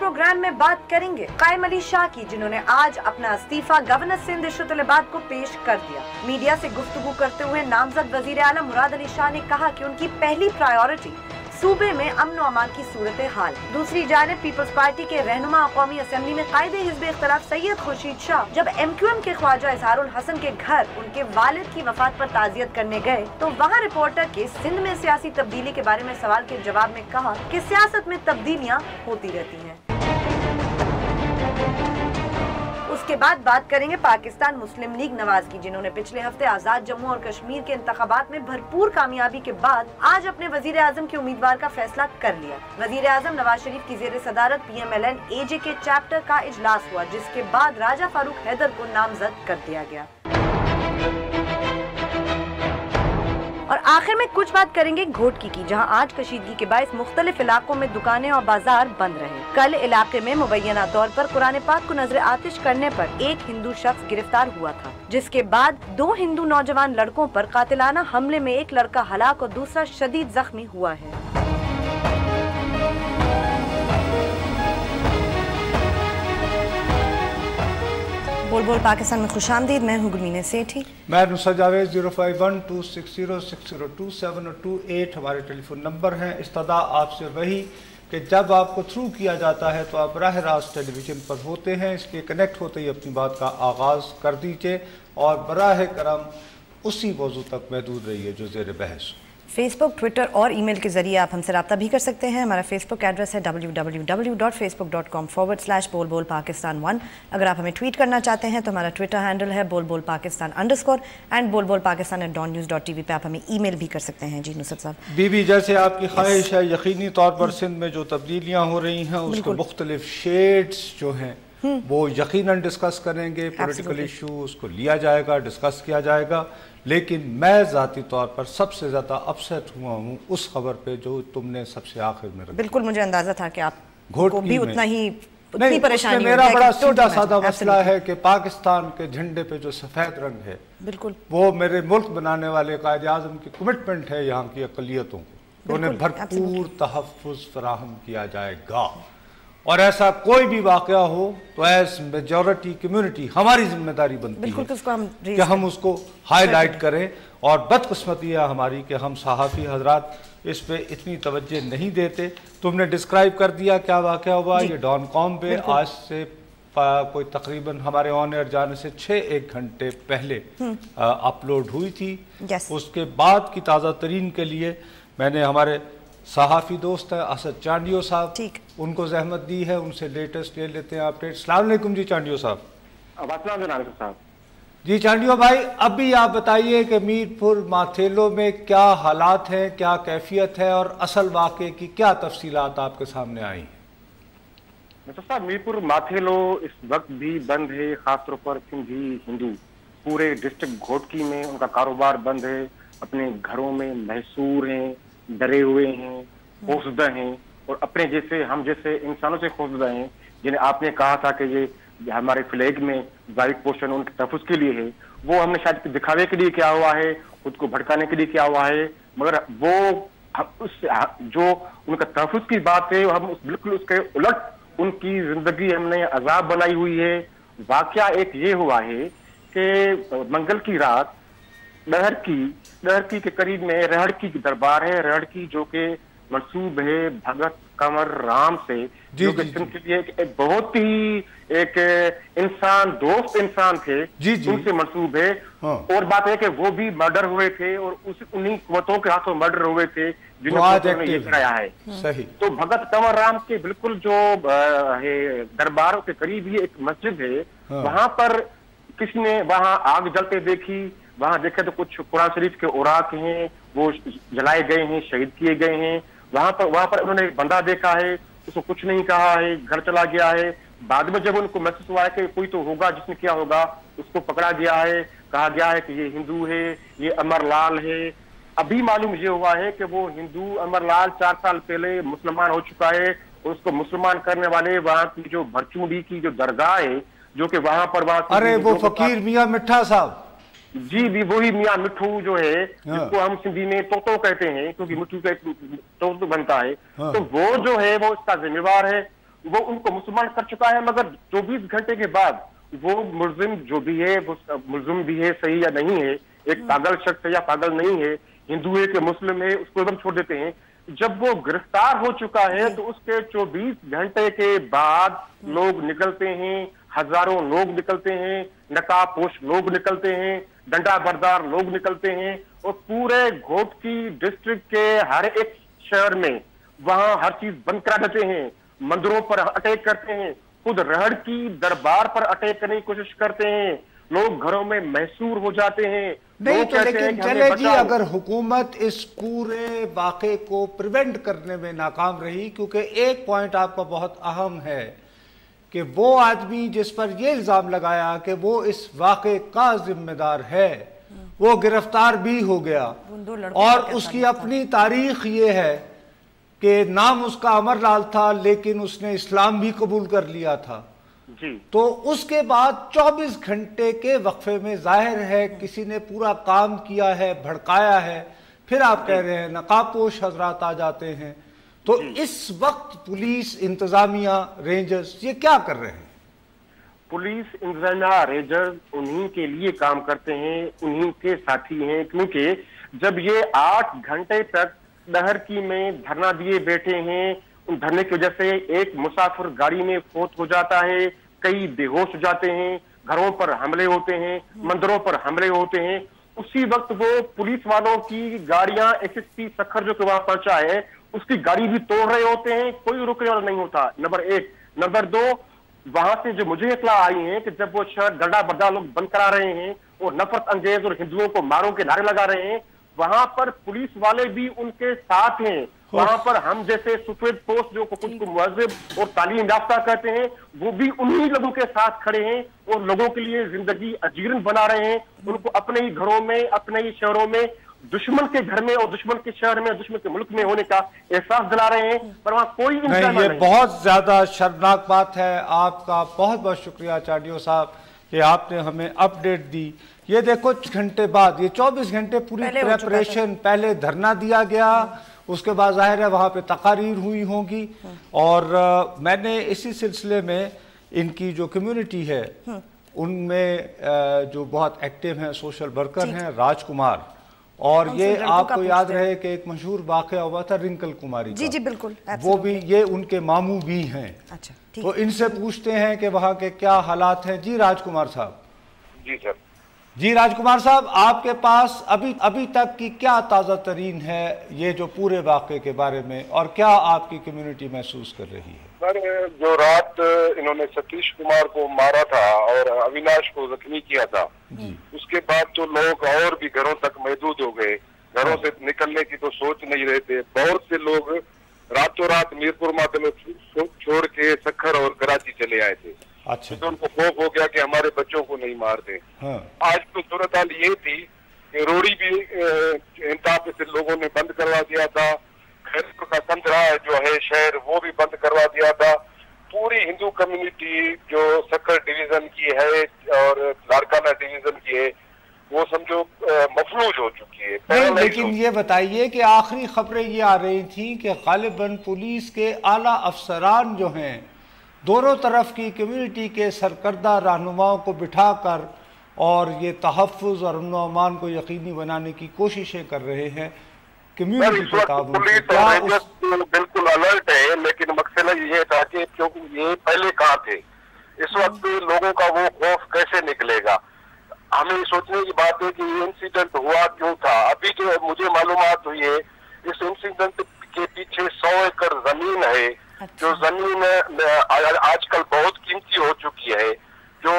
Programme में बात करेंगे कायम अली शाह की, जिन्होंने आज अपना इस्तीफा गवर्नर सिंध इशरतुल इबाद को पेश कर दिया। मीडिया से गुफ्तगू करते हुए नामजद वजीर आला मुराद अली शाह ने कहा कि उनकी पहली प्रायोरिटी सूबे में अमन और अमान की सूरत हाल। दूसरी जानिब पीपल्स पार्टी के रहनुमा कौमी असेंबली में कायदे हिज़्ब इख्तिलाफ सैयद खुर्शीद शाह जब MQM के ख्वाजा इजहारुल हसन के घर उनके वालिद की वफात पर ताज़ियत करने गए तो वहाँ रिपोर्टर के सिंध में सियासी तब्दीली के बारे में सवाल के जवाब में कहा कि सियासत में तब्दीलियाँ होती रहती हैं। उसके बाद बात करेंगे पाकिस्तान मुस्लिम लीग नवाज की, जिन्होंने पिछले हफ्ते आजाद जम्मू और कश्मीर के इंतखाबात में भरपूर कामयाबी के बाद आज अपने वजीर आजम के उम्मीदवार का फैसला कर लिया। वजीर आजम नवाज शरीफ की जेर सदारत PMLN AJ के चैप्टर का इजलास हुआ, जिसके बाद राजा फारूक हैदर को नामजद कर दिया गया। और आखिर में कुछ बात करेंगे घोटकी की, जहां आज कशीदगी के बायस मुख्तलिफ इलाकों में दुकानें और बाजार बंद रहे। कल इलाके में मुबैना तौर पर कुरान पाक को नजर आतिश करने पर एक हिंदू शख्स गिरफ्तार हुआ था, जिसके बाद 2 हिंदू नौजवान लड़कों पर कातिलाना हमले में एक लड़का हलाक और दूसरा शदीद जख्मी हुआ है। बोल बोल पाकिस्तान में खुशामदीद। मैं हूँ गुरमीन सेठी। मैं नुसरत जावेद। 0512606022728 हमारे टेलीफोन नंबर हैं। इस्तदा आपसे वही कि जब आपको थ्रू किया जाता है तो आप राह रास्त टेलीविज़न पर होते हैं, इसलिए कनेक्ट होते ही अपनी बात का आगाज़ कर दीजिए और बराह करम उसी मौजू तक महदूद रहिए जो ज़ेर बहस। फेसबुक, ट्विटर और ईमेल के जरिए आप हमसे रब्ता भी कर सकते हैं। हमारा फेसबुक एड्रेस है www.facebook.com/बोल-बोल-पाकिस्तान1। अगर आप हमें ट्वीट करना चाहते हैं तो हमारा ट्विटर हैंडल है बोल-बोल-पाकिस्तान_ एंड बोल-बोल-पाकिस्तान@news.tv पे आप हमें ईमेल भी कर सकते हैं। जी नुसरत साहब। बीबी, जैसे आपकी ख्वाहिश है, यकीनी तौर पर सिंध में जो तब्दीलियाँ हो रही हैं उसके मुख्तलिफ शेड्स जो हैं वो यकीनन डिस्कस करेंगे। पॉलिटिकल इशू उसको लिया जाएगा, डिस्कस किया जाएगा, लेकिन मैं ज़ाती तौर पर सबसे ज़्यादा अपसेट हुआ हूँ उस खबर पे जो तुमने सबसे आखिर में रखी। बिल्कुल, मुझे अंदाजा था कि आप घोटकी भी उतनी परेशानी। मेरा बड़ा सीधा साधा मसला है कि पाकिस्तान के झंडे पे जो सफ़ेद रंग है, बिल्कुल वो मेरे मुल्क बनाने वाले कायदे आज़म की कमिटमेंट है यहाँ की अक़लियतों को, उन्हें भरपूर तहफ़्फ़ुज़ फराहम किया जाएगा। और ऐसा कोई भी वाक़या हो तो एज मेजॉरिटी कम्युनिटी हमारी जिम्मेदारी बनती है कि हम उसको हाईलाइट करें। और बदकिस्मती है हमारी कि हम सहाफ़ी हजरात इस पे इतनी तवज्जो नहीं देते। तुमने डिस्क्राइब कर दिया क्या वाक़या हुआ। ये डॉन कॉम पे आज से कोई तकरीबन हमारे ऑन एयर जाने से 6-1 घंटे पहले अपलोड हुई थी। उसके बाद की ताज़ा तरीन के लिए मैंने हमारे सहाफ़ी दोस्त है असद चांडियो साहब, उनको जहमत दी है, उनसे लेटेस्ट ले लेते हैं अपडेट। अस्सलाम वालेकुम जी चांडियो साहब। जी चांडियो भाई, अभी आप बताइए कि मीरपुर माथेलो में क्या हालात हैं, क्या कैफियत है और असल वाक़े की क्या तफसीलात आपके सामने आई? साहब, मीरपुर माथेलो इस वक्त भी बंद है, खासतौर पर सिंधी हिंदू पूरे डिस्ट्रिक्ट घोटकी में उनका कारोबार बंद है, अपने घरों में महसूर हैं, डरे हुए हैं, खौफजदा हैं और अपने जैसे हम जैसे इंसानों से खौफजदा हैं जिन्हें आपने कहा था कि ये हमारे फ्लैग में वाइट पोर्शन उनके तहफ़्फ़ुज़ के लिए है। वो हमने शायद दिखावे के लिए क्या हुआ है, खुद को भड़काने के लिए क्या हुआ है, मगर वो उस जो उनका तहफ़्फ़ुज़ की बात है हम बिल्कुल उसके उलट उनकी जिंदगी हमने अजाब बनाई हुई है। वाक़या एक ये हुआ है कि मंगल की रात दहरकी के करीब में रहड़की की दरबार है। रहड़की जो कि मंसूब है भगत कंवर राम से, जो कि सिंध के लिए एक बहुत ही एक दोस्त इंसान थे, उनसे मंसूब है। और बात है कि वो भी मर्डर हुए थे और उन्हीं कुव्वतों के हाथों मर्डर हुए थे जिन्होंने ये कराया है। सही। तो भगत कंवर राम के बिल्कुल जो दरबारों के करीब ही एक मस्जिद है, वहां पर किसी ने वहां आग जलते देखी। वहां देखे तो कुछ कुरान शरीफ के औराक हैं वो जलाए गए हैं, शहीद किए गए हैं। वहां पर उन्होंने एक बंदा देखा है, उसको कुछ नहीं कहा है, घर चला गया है। बाद में जब उनको महसूस हुआ है कि कोई तो होगा जिसने किया होगा, उसको पकड़ा गया है, कहा गया है कि ये हिंदू है, ये अमरलाल है। अभी मालूम ये हुआ है कि वो हिंदू अमरलाल 4 साल पहले मुसलमान हो चुका है। उसको मुसलमान करने वाले वहां की जो भरचूडी की जो दरगाह है, जो कि वहां पर अरे वो फकीर मियां मिठा साहब, जी भी वही मियां मिठू जो है, जिसको हम सिंधी में तोतो कहते हैं क्योंकि मिठू का तो बनता है। तो वो जो है वो इसका जिम्मेवार है। वो उनको मुसलमान कर चुका है, मगर 24 घंटे के बाद वो मुलजिम जो भी है, वो मुलजिम भी है सही या नहीं है, एक पागल शख्स है या पागल नहीं है, हिंदू है कि मुस्लिम है, उसको एकदम छोड़ देते हैं। जब वो गिरफ्तार हो चुका है तो उसके 24 घंटे के बाद लोग निकलते हैं, हजारों लोग निकलते हैं, नकाबपोश लोग निकलते हैं, डंडा बरदार लोग निकलते हैं, और पूरे घोटकी डिस्ट्रिक्ट के हर एक शहर में वहां हर चीज बंद करा देते हैं, मंदिरों पर अटैक करते हैं, खुद रहड़ की दरबार पर अटैक करने की कोशिश करते हैं, लोग घरों में महसूर हो जाते हैं। नहीं तो लेकिन चले जी, अगर हुकूमत इस पूरे वाक़े को प्रिवेंट करने में नाकाम रही, क्योंकि एक पॉइंट आपका बहुत अहम है कि वो आदमी जिस पर ये इल्ज़ाम लगाया कि वो इस वाक़े का जिम्मेदार है, वो गिरफ्तार भी हो गया, और उसकी अपनी तारीख ये है कि नाम उसका अमरलाल था लेकिन उसने इस्लाम भी कबूल कर लिया था जी। तो उसके बाद 24 घंटे के वक्फे में जाहिर है किसी ने पूरा काम किया है, भड़काया है, फिर आप कह रहे हैं नकाबपोश हजरात आ जाते हैं, तो इस वक्त पुलिस, इंतजामिया, रेंजर्स ये क्या कर रहे हैं? पुलिस, इंतजामिया, रेंजर्स उन्हीं के लिए काम करते हैं, उन्हीं के साथी हैं, क्योंकि जब ये 8 घंटे तक डहरकी में धरना दिए बैठे हैं, उन धरने की वजह से एक मुसाफिर गाड़ी में फौत हो जाता है, कई बेहोश हो जाते हैं, घरों पर हमले होते हैं, मंदिरों पर हमले होते हैं, उसी वक्त वो पुलिस वालों की गाड़ियां एसएसपी सखर जो वहां पहुंचा है उसकी गाड़ी भी तोड़ रहे होते हैं, कोई रुकने वाला नहीं होता, नंबर 1। नंबर 2, वहां से जो मुझे इत्तला आई है कि जब वो शहर डंडा बरदार लोग बंद करा रहे हैं और नफरत अंगेज और हिंदुओं को मारो के नारे लगा रहे हैं, वहां पर पुलिस वाले भी उनके साथ हैं। वहां पर हम जैसे सफेद पोस्ट जो खुद को मुहज्जिब और तालीम याफ्ता कहते हैं, वो भी उन्हीं लोगों के साथ खड़े हैं और लोगों के लिए जिंदगी अजीर्ण बना रहे हैं, उनको अपने ही घरों में, अपने ही शहरों में, दुश्मन के घर में और दुश्मन के शहर में, दुश्मन के मुल्क में होने का एहसास दिला रहे हैं, पर वहां कोई नहीं। ये बहुत ज्यादा शर्मनाक बात है। आपका बहुत बहुत शुक्रिया चाडियो साहब कि आपने हमें अपडेट दी। ये देखो घंटे बाद, ये 24 घंटे पूरी प्रेपरेशन, पहले धरना दिया गया, उसके बाद जाहिर है वहाँ पे तकारीर हुई होगी, और मैंने इसी सिलसिले में इनकी जो कम्युनिटी है उनमें जो बहुत एक्टिव हैं सोशल वर्कर हैं राजकुमार, और ये आपको याद रहे कि एक मशहूर वाक़या हुआ था रिंकल कुमारी जी जी बिल्कुल, वो भी ये उनके मामू भी हैं। अच्छा, तो इनसे पूछते हैं कि वहाँ के क्या हालात हैं। जी राजकुमार साहब। जी सर। जी राजकुमार साहब, आपके पास अभी तक की क्या ताज़ा तरीन है ये जो पूरे वाक़े के बारे में, और क्या आपकी कम्युनिटी महसूस कर रही है? सर, जो रात इन्होंने सतीश कुमार को मारा था और अविनाश को जख्मी किया था, उसके बाद तो लोग और भी घरों तक महदूद हो गए, घरों से निकलने की तो सोच नहीं रहे थे। बहुत से लोग रातों रात मीरपुर मातम छोड़ के सखर और कराची चले आए थे। अच्छा। तो उनको खौफ हो गया कि हमारे बच्चों को नहीं मारते। हाँ। आज तो सूरत हाल ये थी कि रोड़ी भी इंतहा से लोगों ने बंद करवा दिया था, खैरपुर का संतरा जो है शहर वो भी बंद करवा दिया था। पूरी हिंदू कम्युनिटी जो सखर डिवीजन की है और लाड़काना डिवीजन की है वो समझो मफलूज हो चुकी है। नहीं, लेकिन ये बताइए कि आखिरी खबरें ये आ रही थी कि गालिबन पुलिस के आला अफसरान जो हैं दोनों तरफ की कम्युनिटी के सरकर्दा रहनुमाओं को बिठाकर और ये तहफ़्फ़ुज़ और अमन अमान को यकीनी बनाने की कोशिशें कर रहे हैं कम्युनिटी के ताबूत। बिल्कुल अलर्ट है, लेकिन मकसद ये था कि क्योंकि ये पहले कहाँ थे, इस वक्त लोगों का वो खौफ कैसे निकलेगा। हमें सोचने की बात है कि ये इंसिडेंट हुआ क्यों था। अभी जो मुझे मालूमात हुई है, इस इंसिडेंट के पीछे 100 एकड़ जमीन है, जो जमीन आजकल बहुत कीमती हो चुकी है, जो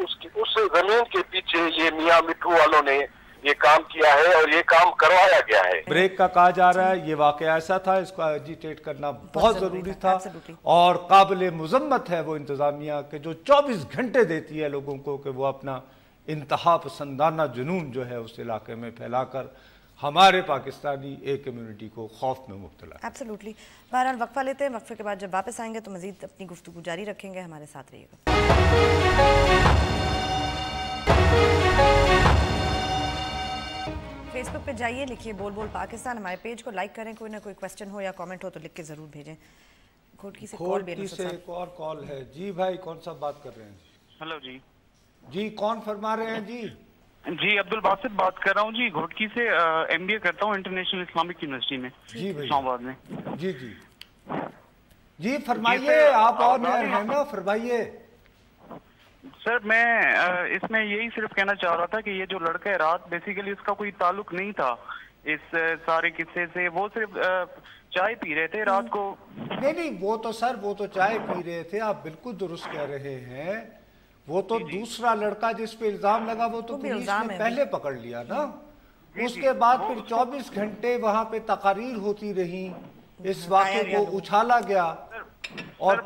उस जमीन के पीछे ये मियां मिट्ठू वालों ने ये काम किया है और ये काम करवाया गया है। ब्रेक का कहा जा रहा है, ये वाकया ऐसा था, इसको एजिटेट करना बहुत जरूरी था, और काबिल मुजम्मत है वो इंतजामिया के जो 24 घंटे देती है लोगों को कि वो अपना इंतहा पसंदाना जुनून जो है उस इलाके में फैलाकर हमारे पाकिस्तानी एक कम्युनिटी को खौफ में मुब्तला। एब्सोल्युटली। बहरहाल वक्फा लेते हैं, वक्फे के बाद जब वापस आएंगे तो मजीद अपनी गुफ्तगू जारी रखेंगे, हमारे साथ रहिएगा। फेसबुक पे जाइए, लिखिए बोल बोल पाकिस्तान, हमारे पेज को लाइक करें, कोई ना कोई क्वेश्चन हो या कमेंट हो तो लिख के ज़रूर भेजें। घोटकी से एक और कॉल है जी। भाई कौन सा बात कर रहे हैं? हेलो जी। जी कौन फरमा रहे हैं जी? जी अब्दुल बासित बात कर रहा हूँ जी, घोटकी से। MBA करता हूँ इंटरनेशनल इस्लामिक यूनिवर्सिटी में, जी भाई, इस्लामाबाद में। जी जी जी फरमाइए, आप ऑन एयर हैं ना, फरमाइए। सर मैं इसमें यही सिर्फ कहना चाह रहा था कि ये जो लड़का है रात, बेसिकली उसका कोई ताल्लुक नहीं था इस सारे किस्से से। वो सिर्फ चाय पी रहे थे रात को। नहीं वो तो सर, वो तो चाय पी रहे थे, आप बिल्कुल दुरुस्त कह रहे हैं। वो तो दूसरा लड़का जिस पे इल्जाम लगा वो तो पुलिस ने पहले पकड़ लिया ना। उसके बाद फिर 24 घंटे वहां पे तकारीर होती रही, इस वाक़े को उछाला गया और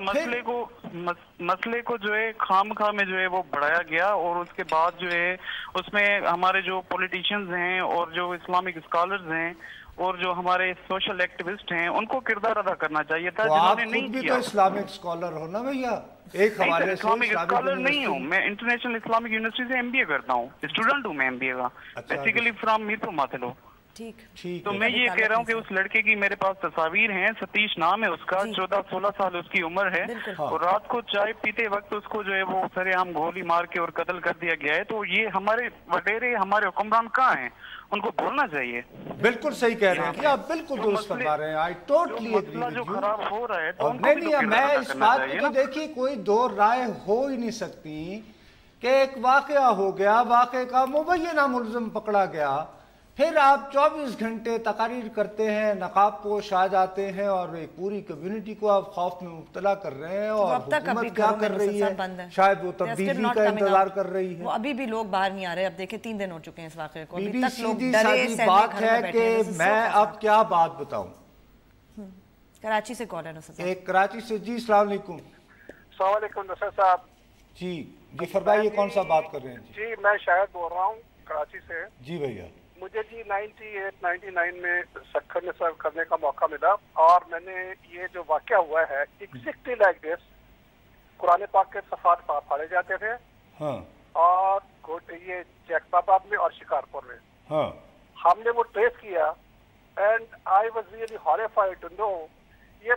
मसले को जो है खामखा में जो है वो बढ़ाया गया। और उसके बाद जो है उसमें हमारे जो पॉलिटिशियंस हैं और जो इस्लामिक स्कॉलर्स हैं और जो हमारे सोशल एक्टिविस्ट हैं उनको किरदार अदा करना चाहिए था, जिन्होंने नहीं किया। तो इस्लामिक स्कॉलर हो ना भैया, एक हवाले से इस्लामिक स्कॉलर नहीं हूँ मैं, इंटरनेशनल इस्लामिक यूनिवर्सिटी से MBA करता हूँ, स्टूडेंट हूँ मैं MBA का, बेसिकली फ्रॉम मीरपुर माथलो। ठीक तो मैं ये कह रहा हूँ कि उस लड़के की मेरे पास तस्वीर हैं, सतीश नाम है उसका, 14-16 साल उसकी उम्र है। और रात को चाय पीते वक्त उसको जो है वो सरेआम गोली मार के और कत्ल कर दिया गया है। तो ये हमारे वडेरे, हमारे हुक्मरान कहाँ हैं, उनको बोलना चाहिए। बिल्कुल सही कह रहे हैं, आप बिल्कुल दुरुस्त फरमा रहे हैं। I totally agree with you. खराब हो रहा है तो नहीं, मैं इस बात की देखिए कोई दो राय हो ही नहीं सकती कि एक वाकया हो गया, वाकये का मुबैना मुलजिम पकड़ा गया, फिर आप 24 घंटे तकारीर करते हैं, नकाब पोश आ जाते हैं और एक पूरी कम्युनिटी को आप खौफ में मुब्तला कर रहे हैं। और हुकूमत क्या कर रही है, शायद वो तब्दीली का इंतजार कर रही है। वो अभी भी लोग बाहर नहीं आ रहे। अब देखिए 3 दिन हो चुके हैं इस वाक़े को, अभी तक लोग सीधी सादी बात है कि मैं अब क्या बात बताऊं। कराची से कॉल है नुसरत साहब। एक कराची से जी, अस्सलाम वालेकुम। अस्सलाम वालेकुम नुसरत साहब। जी फरमाइए, कौन सा बात कर रहे हैं? जी मैं शायद बोल रहा हूँ कराची से। जी भैया, मुझे जी 98-99 में सक्खर में सर्व करने का मौका मिला और मैंने ये जो वाकया हुआ है एग्जैक्टली लाइक दिस, कुरान पाक के सफात फाड़े जाते थे। हाँ। और ये जैकबाबाद में और शिकारपुर में। हाँ। हमने वो ट्रेस किया and I was really horrified to know ये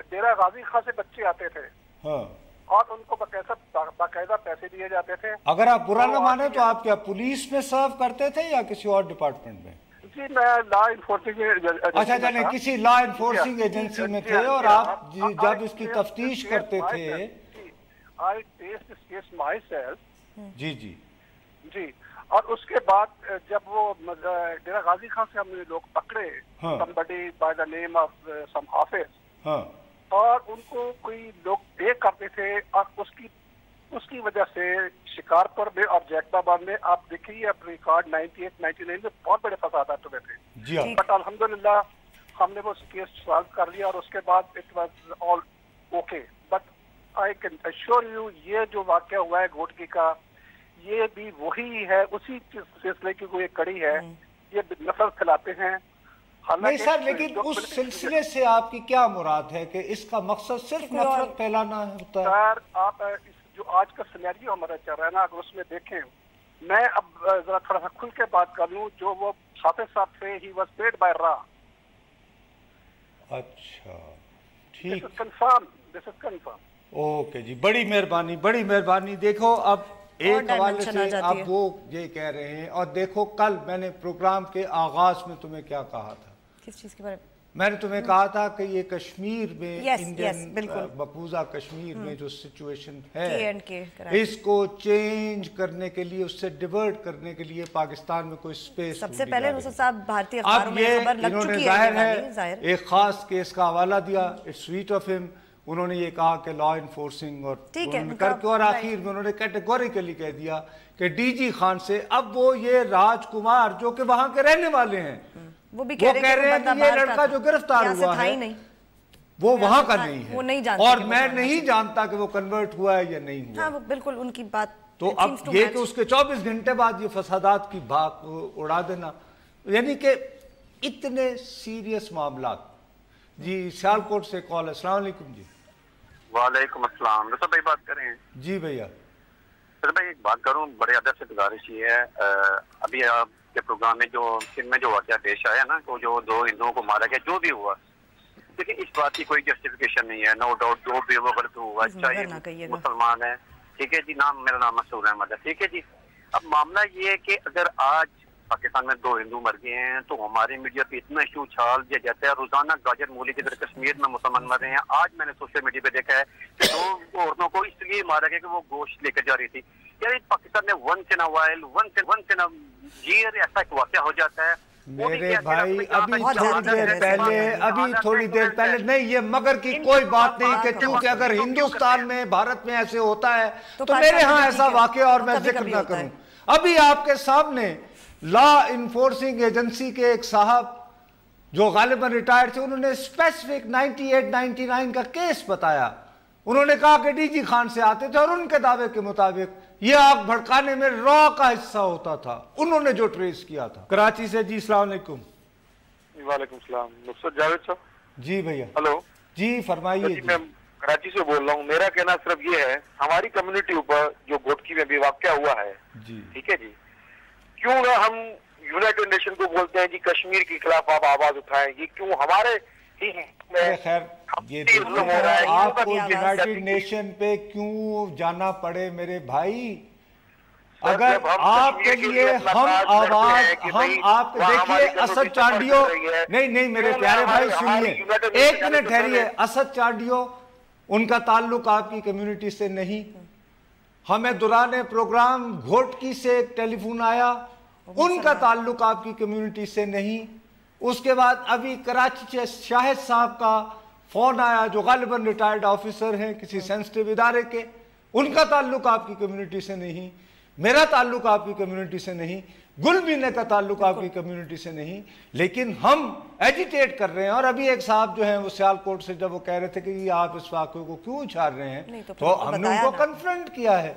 डेरा गाजी खां से बच्चे आते थे। हाँ। और उनको बाकायदा पैसे दिए जाते थे। अगर आप बुरा न माने तो आप क्या पुलिस में सर्व करते थे या किसी और डिपार्टमेंट में? जी मैं लॉ इन्फोर्सिंग। अच्छा जाने किसी लॉ इन्फोर्सिंग एजेंसी में थे और आप जब इसकी तफ्तीश करते थे। I test this case myself. जी जी जी। और उसके बाद जब वो डेरा गाजी खां से हमने लोग पकड़े, somebody by the name of some हाफिज। हाँ। और उनको कोई लोग पे करते थे और उसकी वजह से शिकारपुर में और जैकबाबाद में आप देखिए अब रिकॉर्ड 98-99 में बहुत बड़े फसाद हुए थे। बट अल्हम्दुलिल्लाह हमने वो केस सॉल्व कर लिया और उसके बाद it was all okay. But I can assure you ये जो वाकया हुआ है घोटकी का, ये भी वही है, उसी सिलसिले की कोई कड़ी है। ये नफरत फैलाते हैं। नहीं सर, लेकिन उस सिलसिले से आपकी क्या मुराद है कि इसका मकसद सिर्फ नफरत फैलाना होता है? सर आप जो आज का सिनेरियो हमारा चल रहा है ना, अगर उसमें देखें, मैं अब जरा थोड़ा सा खुल के बात कर लूं, जो वो हाफिज साहब थे, ही वाज पेड बाय रा। अच्छा ठीक, दिस इज कंफर्म। ओके जी, बड़ी मेहरबानी, बड़ी मेहरबानी। देखो अब एक हवाले से अब वो ये कह रहे हैं, और देखो कल मैंने प्रोग्राम के आगाज में तुम्हें क्या कहा था? किस चीज के बारे में? मैंने तुम्हें कहा था कि ये कश्मीर में इंडियन मकबूजा कश्मीर में जो सिचुएशन है, इसको चेंज करने के लिए, उससे डिवर्ट करने के लिए पाकिस्तान में कोई स्पेस सबसे पहले नुसरत साहब भारतीय अखबारों में खबर लग चुकी है, एक खास केस का हवाला दिया, इट्स स्वीट ऑफ हिम। उन्होंने ये कहा कि लॉ इन्फोर्सिंग और करके, और आखिर में उन्होंने कैटेगोरिकली कह दिया कि डीजी खान से अब वो ये राजकुमार जो कि वहां के रहने वाले हैं, वो कह रहे हैं कि ये लड़का जो गिरफ्तार हुआ है वो वहां का नहीं है, वो नहीं जानते, और मैं नहीं जानता कि वो कन्वर्ट हुआ है या नहीं हुआ। हाँ, वो बिल्कुल उनकी बात। तो अब ये कि उसके 24 घंटे बाद ये फसादात की भाग उड़ा देना, यानी कि इतने सीरियस मामला। जी सियालकोट से कॉल है, अस्सलाम वालेकुम जी। वालेकुम अस्सलाम, रसूल भाई बात कर रहे हैं? जी भैया। सर भाई एक बात करूं, बड़े अदब से गुजारिश ये है, अभी आपके प्रोग्राम में जो सिंध में जो वाकया पेश आया ना, तो जो 2 हिंदुओं को मारा गया, जो भी हुआ, देखिए इस बात की कोई जस्टिफिकेशन नहीं है, नो डाउट जो भी वो गलत हुआ, चाहे मुसलमान है, ठीक है जी, मेरा नाम मसूद अहमद है, ठीक है जी। अब मामला ये है कि अगर आज पाकिस्तान में 2 हिंदू मर गए हैं तो हमारे मीडिया पे इतना इशू उछाल दिया जाता है, रोजाना गाजर मूली की तरह कश्मीर में मुसलमान मर रहे हैं। आज मैंने सोशल मीडिया पे देखा है कि 2 औरतों को इसलिए मारा गया कि वो गोश्त लेकर जा रही थी। यार पाकिस्तान में once in a while, once in a year ऐसा एक वाकया हो जाता है। मेरे भाई अभी थोड़ी देर पहले नहीं, ये मगर की कोई बात नहीं कि क्योंकि अगर हिंदुस्तान में भारत में ऐसे होता है तो मेरे यहाँ ऐसा वाकया और मैं जिक्र ना करूं। अभी आपके सामने लॉ इन्फोर्सिंग एजेंसी के एक साहब जो गालिबन रिटायर्ड थे, उन्होंने स्पेसिफिक 98-99 का केस बताया। उन्होंने कहा कि डीजी खान से आते थे और उनके दावे के मुताबिक ये आग भड़काने में रॉ का हिस्सा होता था, उन्होंने जो ट्रेस किया था। कराची से जी, अस्सलाम वालेकुम। वालेकुम सलाम, नुसरत जावेद साहब। जी भैया। हेलो जी, फरमाइए। जी मैं कराची से बोल रहा हूँ। मेरा कहना सिर्फ ये है, हमारी कम्युनिटी ऊपर जो घोटकी में भी वाकया हुआ है जी, ठीक है जी, क्यों ना हम यूनाइटेड नेशन को बोलते हैं जी कश्मीर के खिलाफ आप आवाज उठाएंगी, क्यों हमारे खैर ये आपको यूनाइटेड नेशन पे क्यों जाना पड़े मेरे भाई? अगर आपके लिए हम आवाज, हम आप देखिए असद चांडियो, नहीं मेरे प्यारे भाई सुनिए, 1 मिनट ठहरिए। असद चांडियो, उनका ताल्लुक आपकी कम्युनिटी से नहीं। हमें दौरान प्रोग्राम घोटकी से एक टेलीफोन आया, उनका ताल्लुक आपकी कम्युनिटी से नहीं। उसके बाद अभी कराची से शाहिद साहब का फोन आया जो गालिबन रिटायर्ड ऑफिसर हैं किसी सेंसिटिव इदारे के, उनका ताल्लुक आपकी कम्युनिटी से नहीं, मेरा ताल्लुक आपकी कम्युनिटी से नहीं, गुलमीने का ताल्लुक आपकी कम्युनिटी से नहीं, लेकिन हम एजिटेट कर रहे हैं। और अभी एक साहब जो हैं वो सियालकोट से जब वो कह रहे थे कि आप इस वाक़े को क्यों उछाल रहे हैं, तो हमने उनको कन्फ्रंट किया है।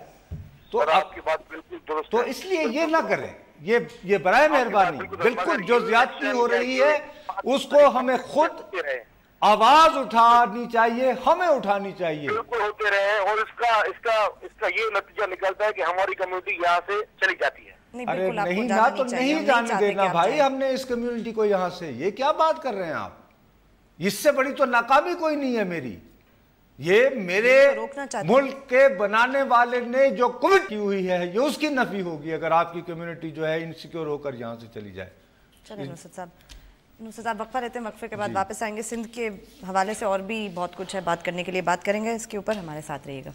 तो आपकी बात बिल्कुल दुरुस्त, तो इसलिए ये ना करें, ये बराए मेहरबानी, बिल्कुल जो ज्यादती हो रही है उसको हमें खुद आवाज उठानी चाहिए, हमें उठानी चाहिए। बिल्कुल होते रहे, और इसका ये नतीजा निकलता है कि हमारी कम्युनिटी यहाँ से चली जाती है। अरे नहीं ना, तो नहीं जाने देना भाई हमने इस कम्युनिटी को यहाँ से। ये क्या बात कर रहे हैं आप? इससे बड़ी तो नाकामी कोई नहीं है मेरी। ये मेरे मुल्क के बनाने वाले ने जो कमिट की हुई है ये उसकी नफी होगी अगर आपकी कम्युनिटी जो है इनसिक्योर होकर यहाँ से चली जाए। चलिए नुसरत साहब वक्फा लेते हैं, वक्फे के बाद वापस आएंगे। सिंध के हवाले से और भी बहुत कुछ है बात करने के लिए, बात करेंगे इसके ऊपर, हमारे साथ रहिएगा।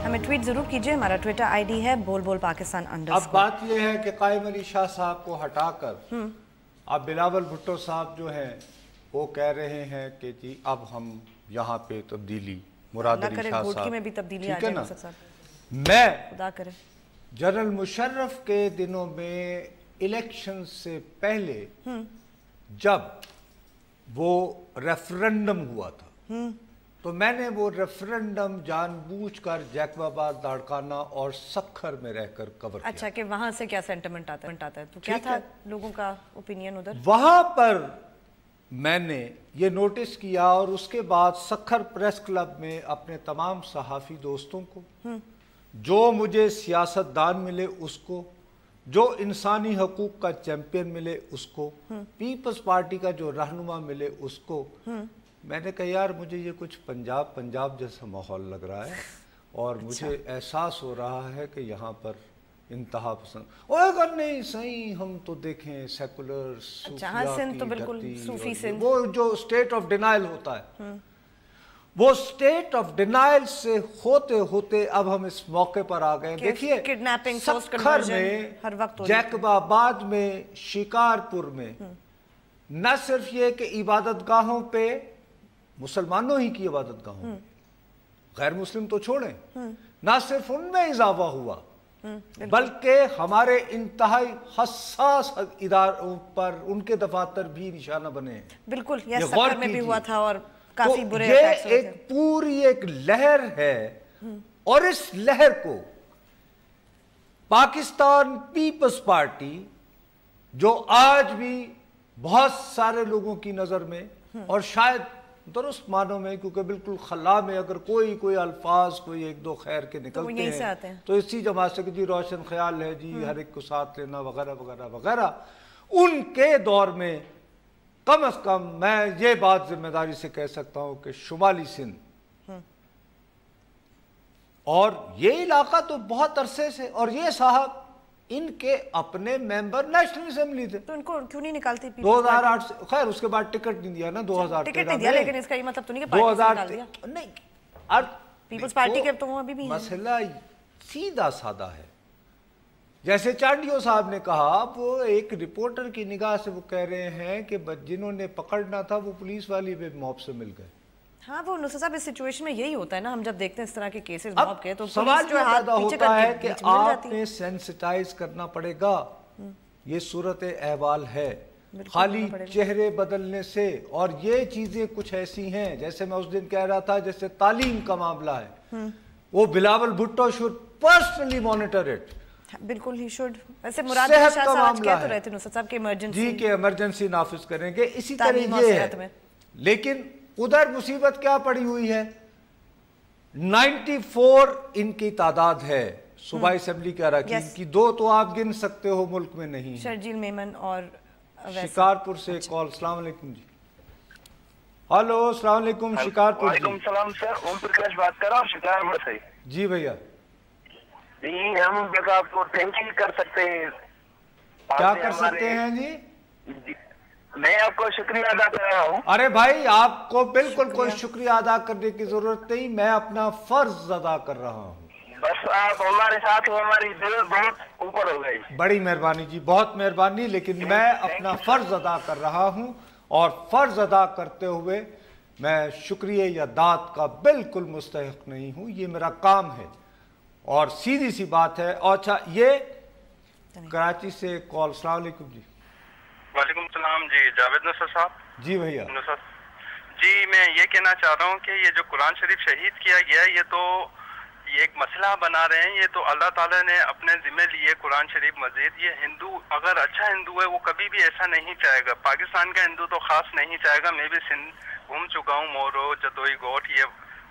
हमें ट्वीट जरूर कीजिए, हमारा ट्विटर आईडी है बोल पाकिस्तान _। अब बात यह है कि कायम अली शाह साहब को हटाकर अब बिलावल भुट्टो साहब जो हैं वो कह रहे हैं कि जी अब हम यहाँ पे तब्दीली, मुराद अली शाह साहब में भी तब्दीली आ जाए। मैं खुदा करे जनरल मुशर्रफ के दिनों में इलेक्शन से पहले जब वो रेफरेंडम हुआ था तो मैंने वो रेफरेंडम जानबूझकर जैकबाबाद, लाड़काना और सखर में रहकर कवर किया। अच्छा, कि वहां से क्या सेंटिमेंट आता है, तो क्या था लोगों का ओपिनियन उधर? वहां पर मैंने ये नोटिस किया और उसके बाद सखर प्रेस क्लब में अपने तमाम सहाफ़ी दोस्तों को, जो मुझे सियासतदान मिले उसको, जो इंसानी हकूक का चैंपियन मिले उसको, पीपल्स पार्टी का जो रहनुमा मिले उसको, मैंने कहा यार मुझे ये कुछ पंजाब जैसा माहौल लग रहा है और मुझे एहसास हो रहा है कि यहाँ पर इंतहा पसंद, और अगर नहीं सही हम तो देखें सेकुलर, सिंध तो बिल्कुल सूफी सिंध, वो जो स्टेट ऑफ डिनाइल होता है, वो स्टेट ऑफ डिनाइल से होते होते अब हम इस मौके पर आ गए। देखिए किडनैपिंग, सखर में, हर वक्त जैकबाबाद में, शिकारपुर में, न सिर्फ ये कि इबादत गाहों पे मुसलमानों ही की इबादत गाहों, गैर मुस्लिम तो छोड़ें, ना सिर्फ उनमें इजाफा हुआ बल्कि हमारे इंतहाई हसास इदारों पर उनके दफातर भी निशाना बने। बिल्कुल, यह सखर में भी हुआ था और काफी बुरे ये एक पूरी एक लहर है और इस लहर को पाकिस्तान पीपल्स पार्टी, जो आज भी बहुत सारे लोगों की नजर में और शायद दुरुस्त मानों में, क्योंकि बिल्कुल खला में अगर कोई अल्फाज कोई एक दो खैर के निकलते हैं तो इसी जमात से कि जी रोशन ख्याल है जी, हर एक को साथ लेना वगैरह वगैरह वगैरह, उनके दौर में कम से कम मैं ये बात जिम्मेदारी से कह सकता हूं कि शुमाली सिंध और ये इलाका तो बहुत अरसे से, और ये साहब इनके अपने मेंबर नेशनल असेंबली थे, तो इनको क्यों नहीं निकालती 2008 से? खैर उसके बाद टिकट नहीं दिया ना 2013 टिकट नहीं दिया, लेकिन इसका ये मतलब तो नहीं कि पार्टी से निकाल दिया। नहीं, और पीपल्स पार्टी के तो वो अभी भी है। मसला सीधा साधा है, जैसे चांडियो साहब ने कहा, वो एक रिपोर्टर की निगाह से वो कह रहे हैं कि जिन्होंने पकड़ना था वो पुलिस वाली भी मॉब से मिल गए। हाँ, वो नुसरत साहब इस सिचुएशन में यही होता है ना, हम जब देखते हैं इस तरह के केसेस मॉब के, तो सवाल जो पैदा होता है कि आपने सेंसिटाइज करना पड़ेगा। ये सूरत अहवाल है, खाली चेहरे बदलने से, और ये चीजें कुछ ऐसी हैं, जैसे मैं उस दिन कह रहा था, जैसे तालीम का मामला है, वो Bilawal Bhutto should personally monitor it. बिल्कुल ही शुड। वैसे मुराद शाह साहब आज कह तो रहे थे नुसरत साहब के इमरजेंसी जी के इमरजेंसी नाफिज करेंगे, इसी तरह ये है। लेकिन उधर मुसीबत क्या पड़ी हुई है, 94 इनकी तादाद है सूबाई असेंबली के अरकान की, दो तो आप गिन सकते हो मुल्क में नहीं। शर्जील मेमन और शिकारपुर से कॉल। अस्सलाम वालेकुम जी। हेलो, अस्सलाम वालेकुम शिकारपुर। वालेकुम सलाम सर, ओम प्रकाश बात कर रहा हूँ शिकारपुर से। जी भैया जी, हम आपको थैंक यू कर सकते हैं। क्या कर सकते हैं जी? मैं आपको शुक्रिया अदा कर रहा हूँ। अरे भाई, आपको बिल्कुल कोई शुक्रिया अदा करने की जरूरत नहीं, मैं अपना फर्ज अदा कर रहा हूँ। बस आप हमारे साथ हो, हमारी दिल बहुत ऊपर हो गई। बड़ी मेहरबानी जी, बहुत मेहरबानी, लेकिन मैं अपना फर्ज अदा कर रहा हूँ, और फर्ज अदा करते हुए मैं शुक्रिया या दाद का बिल्कुल मुस्तहिक नहीं हूँ, ये मेरा काम है और सीधी सी बात है। और अच्छा, ये कराची से कॉल। अस्सलाम वालेकुम जी। वालेकुम सलाम जी, जावेद नसर साहब। जी भैया। नसर जी, मैं ये कहना चाह रहा हूँ कि ये जो कुरान शरीफ शहीद किया गया है, ये एक मसला बना रहे हैं, ये तो अल्लाह ताला ने अपने जिम्मे लिए कुरान शरीफ मजीद। ये हिंदू अगर अच्छा हिंदू है वो कभी भी ऐसा नहीं चाहेगा, पाकिस्तान का हिंदू तो खास नहीं चाहेगा। मैं भी सिंध घूम चुका हूँ, मोरो जतोई गोट, ये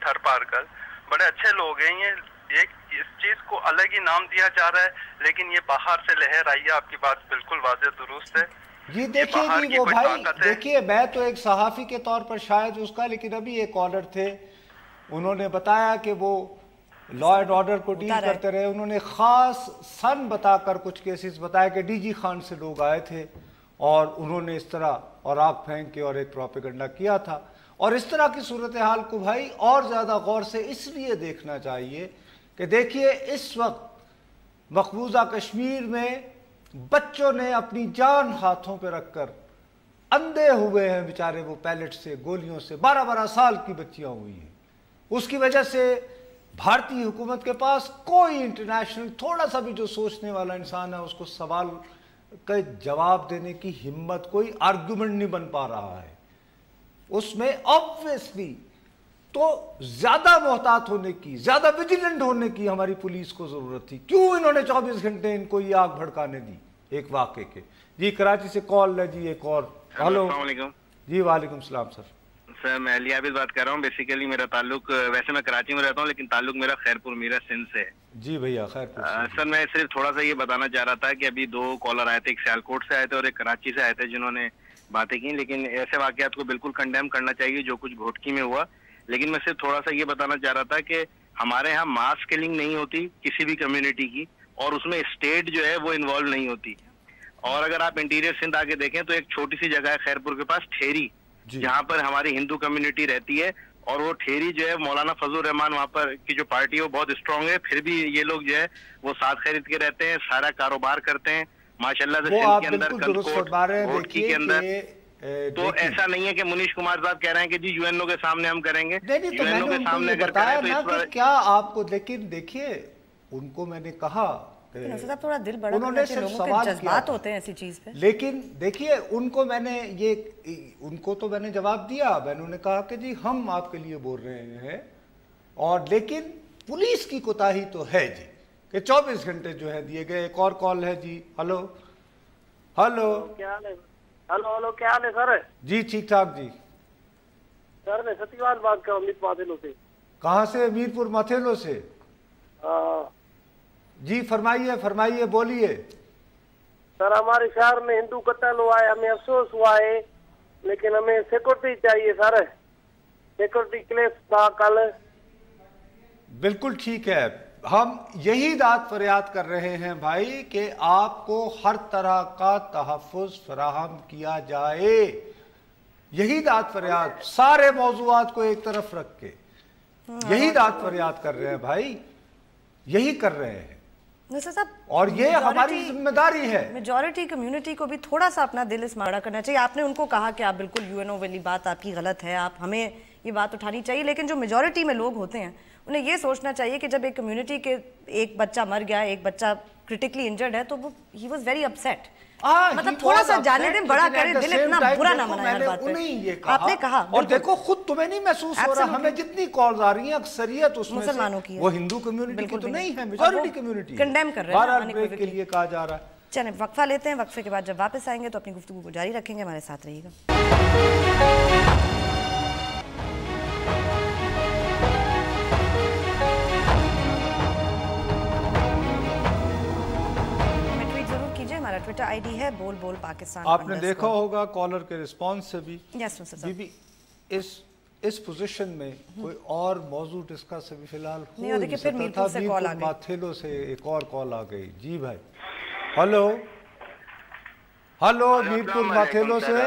थर पार कर, बड़े अच्छे लोग हैं। ये एक इस चीज को अलग ही नाम दिया जा रहा है, लेकिन ये बाहर से लहर आई है। आपकी बात बिल्कुल वाज़ेह दुरुस्त है जी। देखिए जी, वो भाई देखिए, मैं तो एक सहाफ़ी के तौर पर शायद उसका, लेकिन अभी एक ऑर्डर थे, उन्होंने बताया कि वो लॉ एंड ऑर्डर को डील करते रहे। उन्होंने खास सन बताकर कुछ केसेस बताया कि डीजी खान से लोग आए थे और उन्होंने इस तरह और आग फेंक के और एक प्रोपेगेंडा किया था। और इस तरह की सूरत हाल को भाई और ज़्यादा गौर से इसलिए देखना चाहिए कि देखिए, इस वक्त मकबूजा कश्मीर में बच्चों ने अपनी जान हाथों पे रखकर अंधे हुए हैं बेचारे, वो पैलेट से, गोलियों से। 12-12 साल की बच्चियां हुई हैं। उसकी वजह से भारतीय हुकूमत के पास कोई इंटरनेशनल थोड़ा सा भी जो सोचने वाला इंसान है, उसको सवाल का जवाब देने की हिम्मत, कोई आर्गुमेंट नहीं बन पा रहा है उसमें। ऑब्वियसली तो ज्यादा मोहतात होने की, ज्यादा विजिलेंट होने की हमारी पुलिस को जरूरत थी। क्यों इन्होंने 24 घंटे इनको ये आग भड़काने दी एक वाक़े के। जी कराची से कॉल है जी, एक और। हेलो जी, वालेकुम सलाम सर। सर मैं अली आबिद बात कर रहा हूँ। बेसिकली मेरा ताल्लुक, वैसे मैं कराची में रहता हूँ, लेकिन ताल्लुक मेरा खैरपुर मीरा सिंध से है। जी भैया, खैरपुर। सर मैं सिर्फ थोड़ा सा ये बताना चाह रहा था कि अभी 2 कॉलर आए थे, एक सियालकोट से आए थे और एक कराची से आए थे, जिन्होंने बातें की। लेकिन ऐसे वाकयात को बिल्कुल कंडेम करना चाहिए जो कुछ घोटकी में हुआ। लेकिन मैं सिर्फ थोड़ा सा ये बताना चाह रहा था कि हमारे यहाँ मास किलिंग नहीं होती किसी भी कम्युनिटी की, और उसमें स्टेट जो है वो इन्वॉल्व नहीं होती। और अगर आप इंटीरियर सिंध आके देखें तो एक छोटी सी जगह है खैरपुर के पास, ठेरी, जहाँ पर हमारी हिंदू कम्युनिटी रहती है। और वो ठेरी जो है, मौलाना फजल रहमान वहाँ पर की जो पार्टी है वो बहुत स्ट्रांग है, फिर भी ये लोग जो है वो साथ खरीद के रहते हैं, सारा कारोबार करते हैं माशाल्लाह से। सिंध के अंदर के अंदर तो ऐसा नहीं है कि मुनीश कुमार साहब कह रहे हैं कि जी यूएनओ के सामने हम करेंगे। यूएनओ के सामने बताया ना कि क्या आपको, लेकिन देखिए उनको मैंने कहा, थोड़ा दिल बड़ा, उन्होंने सिर्फ सवाल जज्बात होते हैं ऐसी चीज पे। लेकिन देखिए उनको मैंने उनको तो मैंने जवाब दिया। मैंने कहा कि जी हम आपके लिए बोल रहे हैं, और लेकिन पुलिस की कोताही तो है जी कि 24 घंटे जो है दिए गए। एक और कॉल है जी। हेलो हेलो, क्या हाल है? हेलो हेलो, क्या हाल है सर? जी ठीक ठाक जी। सर मैं सत्यवान बात कर रहा हूँ मीरपुर माथेलो से। कहाँ से? मीरपुर माथेलो से। जी फरमाइए फरमाइए, बोलिए। सर हमारे शहर में हिंदू कत्ल हुआ है, हमें अफसोस हुआ है, लेकिन हमें सिक्योरिटी चाहिए सर। सिक्योरिटी क्लेश था कल। बिल्कुल ठीक है, हम यही दाद फरियाद कर रहे हैं भाई कि आपको हर तरह का तहफ़्फ़ुज़ फराहम किया जाए। यही दाद फरियाद, सारे मौज़ूआत को एक तरफ रख के यही दाद फरियाद कर रहे हैं भाई, यही कर रहे हैं और ये हमारी जिम्मेदारी है। मेजॉरिटी कम्युनिटी को भी थोड़ा सा अपना दिल इस माड़ा करना चाहिए। आपने उनको कहा कि आप बिल्कुल यूएनओ वाली बात आपकी गलत है, आप हमें ये बात उठानी चाहिए, लेकिन जो मेजॉरिटी में लोग होते हैं उन्हें ये सोचना चाहिए कि जब एक कम्युनिटी के एक बच्चा मर गया, एक बच्चा क्रिटिकली इंजर्ड है, तो वो ही वाज वेरी अपसेट। मतलब थोड़ा सा जाने दें, बड़ा करें, दिल इतना बुरा ना मनाएं हर बात पे। आपने कहा और देखो खुद तुम्हें नहीं महसूस हो रहा, हमें जितनी कॉल्स आ रही हैं अक्सरियत उसमें मुसलमानों की है, वो हिंदू कम्युनिटी की तो नहीं है, मेजॉरिटी कम्युनिटी कंडेम कर रहे हैं ब्रेक के लिए कहा जा रहा है। चलें वक्फा लेते हैं, वक्फे के बाद जब वापस आएंगे तो अपनी गुफ्तगू को जारी रखेंगे। हमारे साथ रहिएगा। हमारा ट्विटर आईडी है बोल बोल पाकिस्तान। आपने देखा होगा कॉलर के रिस्पांस से भी बीबी इस पोजीशन में कोई और मौजूद डिस्कस अभी फिलहाल नहीं, देखिए फिर मीरपुर से कॉल आ गई, माथेलो से एक और कॉल आ गई। जी भाई, हेलो हेलो, मीरपुर माथेलो से,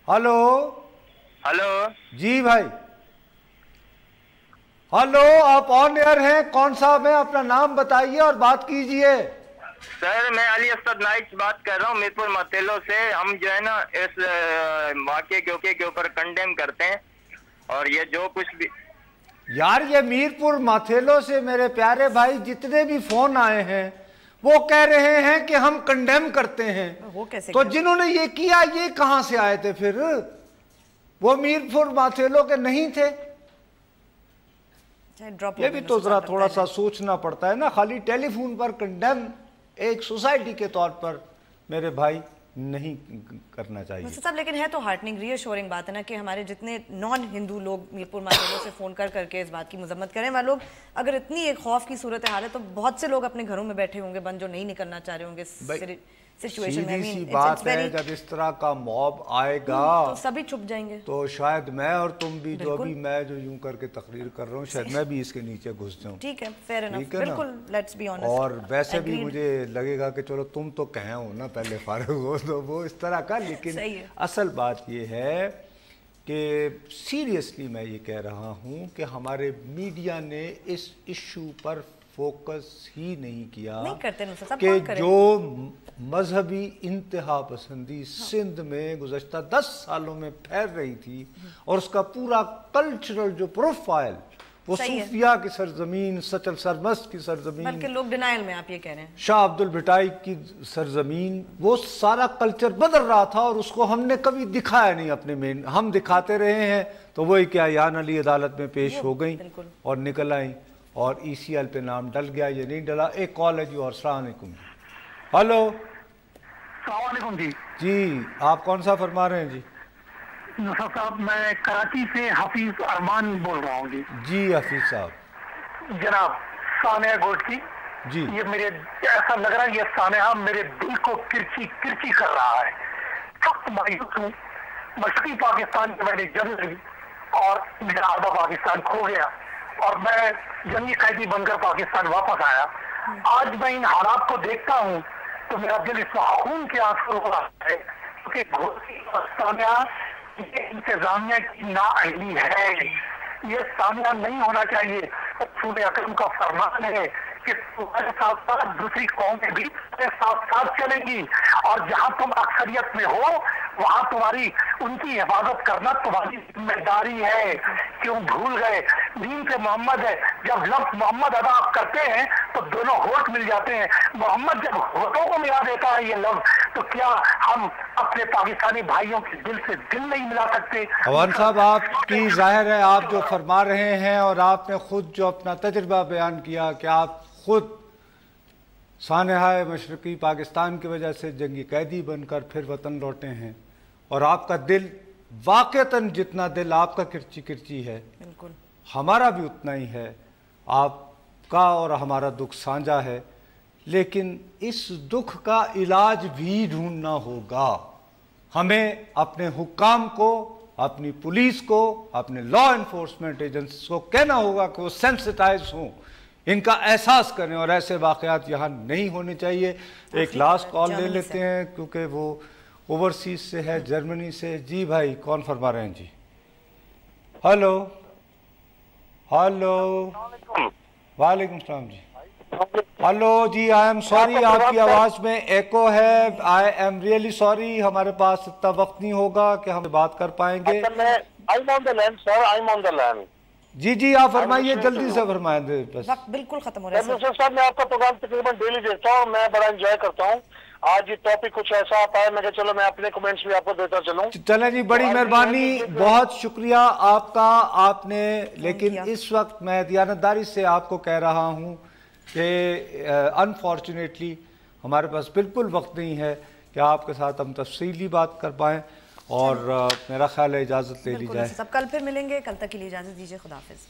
हेलो हेलो जी भाई, हेलो, आप ऑन एयर हैं, कौन साहब हैं, अपना नाम बताइए और बात कीजिए। सर मैं अली असद नाइक बात कर रहा हूँ मीरपुर माथेलो से। हम जो है ना इस वाक़े के ऊपर कंडेम करते हैं और ये जो कुछ भी यार, ये मीरपुर माथेलो से मेरे प्यारे भाई जितने भी फोन आए हैं वो कह रहे हैं कि हम कंडेम करते हैं। वो कैसे? तो जिन्होंने ये किया ये कहां से आए थे फिर? वो मीरपुर माथेलो के नहीं थे? ये भी तो जरा थोड़ा सा सोचना पड़ता है ना। खाली टेलीफोन पर कंडेम एक सोसाइटी के तौर पर मेरे भाई नहीं करना चाहिए साहब। लेकिन है तो हार्टनिंग, रीअश्योरिंग बात है ना कि हमारे जितने नॉन हिंदू लोग मीरपुर माथेलो से फोन कर करके इस बात की मजम्मत करें, वह लोग अगर इतनी एक खौफ की सूरत हाल है तो बहुत से लोग अपने घरों में बैठे होंगे बंद, जो नहीं निकलना चाह रहे होंगे सिचुएशन में। सी बात है, जब इस तरह का मॉब आएगा तो सभी छुप जाएंगे। तो शायद मैं और तुम भी, जो अभी मैं जो यूं करके तकरीर कर रहा हूँ, शायद मैं भी इसके नीचे घुस जाऊं। ठीक है, फेयर इनफ, बिल्कुल, लेट्स बी ऑनेस्ट। और वैसे भी मुझे लगेगा कि चलो तुम तो कहे हो ना पहले फारूक हो, तो वो इस तरह का। लेकिन असल बात ये है कि सीरियसली मैं ये कह रहा हूँ कि हमारे मीडिया ने इस इशू पर फोकस ही नहीं किया। नहीं करते कि जो मजहबी इंतहा पसंदी सिंध में गुज़श्ता 10 सालों में फैल रही थी और उसका पूरा कल्चरल जो प्रोफाइल, वो सूफिया की सरजमीन, सचल सरमस्त की सरजमीन, बल्कि लोग डिनायल में, आप ये कह रहे हैं, शाह अब्दुल भटाई की सरजमीन, वो सारा कल्चर बदल रहा था और उसको हमने कभी दिखाया नहीं अपने में। हम दिखाते रहे हैं तो वही क्या यान अली अदालत में पेश हो गई और निकल आई और ECL पे नाम डल गया, ये नहीं डला। एक कॉल है जी और अस्सलाम वालेकुम। हेलो जी। जी आप कौन सा फरमा रहे हैं जी? नसर साहब मैं कराची से हफीज अरमान बोल रहा हूँ जी। जी हफीज साहब। जनाब सानिया गोटकी जी, ये मेरे ऐसा लग रहा है ये सानिया मेरे दिल को किरची किरची कर रहा है। सख्त मायूस हूँ। मशरकी पाकिस्तान में मैंने जंग लड़ी और मेरा आधा पाकिस्तान खो गया और मैं जंगी कैदी बनकर पाकिस्तान वापस आया। आज मैं इन हालात को देखता हूँ तो मेरा दिल इस खून के आंसू हो रहा है क्योंकि ये इंतजामिया की नाअहली है। ये सामना नहीं होना चाहिए। रसूल अकरम का फरमान है कि तुम्हारे साथ साथ दूसरी कौमें भी साथ साथ चलेंगी और जहाँ तुम अक्सरियत में हो वहाँ तुम्हारी उनकी हिफाजत करना तुम्हारी जिम्मेदारी है। क्यों भूल गए? दीन पे मोहम्मद है। जब लफ्ज मोहम्मद अदा करते हैं तो दोनों होठ मिल जाते हैं। मोहम्मद जब होठों को मिला देता है ये लफ्ज, तो क्या हम अपने पाकिस्तानी भाइयों के दिल से दिल नहीं मिला सकते? अवान साहब आपकी जाहिर है आप जो फरमा रहे हैं और आपने खुद जो अपना तजुर्बा बयान किया कि आप खुद सानहाए मशरकी पाकिस्तान की वजह से जंगी कैदी बनकर फिर वतन लौटे हैं और आपका दिल वाकईतन जितना दिल आपका किरची किरची है, बिल्कुल हमारा भी उतना ही है। आपका और हमारा दुख साझा है, लेकिन इस दुख का इलाज भी ढूंढना होगा। हमें अपने हुक्काम को, अपनी पुलिस को, अपने लॉ एनफोर्समेंट एजेंसीज को कहना होगा कि वो सेंसिटाइज हों, इनका एहसास करें और ऐसे वाक़यात यहाँ नहीं होने चाहिए। एक लास्ट कॉल ले लेते हैं क्योंकि वो ओवरसीज से है, जर्मनी से। जी भाई, कौन फरमा रहे हैं जी? हेलो हेलो, वालेकुम सलाम जी। हेलो जी, आई एम सॉरी, आपकी आवाज़ में एको है। आई एम रियली सॉरी, हमारे पास इतना वक्त नहीं होगा कि हम बात कर पाएंगे। जी जी, आप फरमाइए, जल्दी से फरमाएं, बस वक्त बिल्कुल खत्म हो रहा है सर। मैं आपका प्रोग्राम तकरीबन डेली देखता हूँ, मैं बड़ा एंजॉय करता हूँ। आज ये टॉपिक कुछ ऐसा आता है, मैं कहा चलो मैं अपने कमेंट्स भी आपको देता चलूं। चले जी, बड़ी मेहरबानी, बहुत शुक्रिया आपका। आपने, लेकिन इस वक्त मैं दियानतदारी से आपको कह रहा हूँ कि अनफॉर्चुनेटली हमारे पास बिल्कुल वक्त नहीं है कि आपके साथ हम तफसीली बात कर पाएँ, और मेरा ख्याल है इजाज़त ले ली जाए। सब कल फिर मिलेंगे, कल तक के लिए इजाज़त दीजिए, खुदा हाफिज़।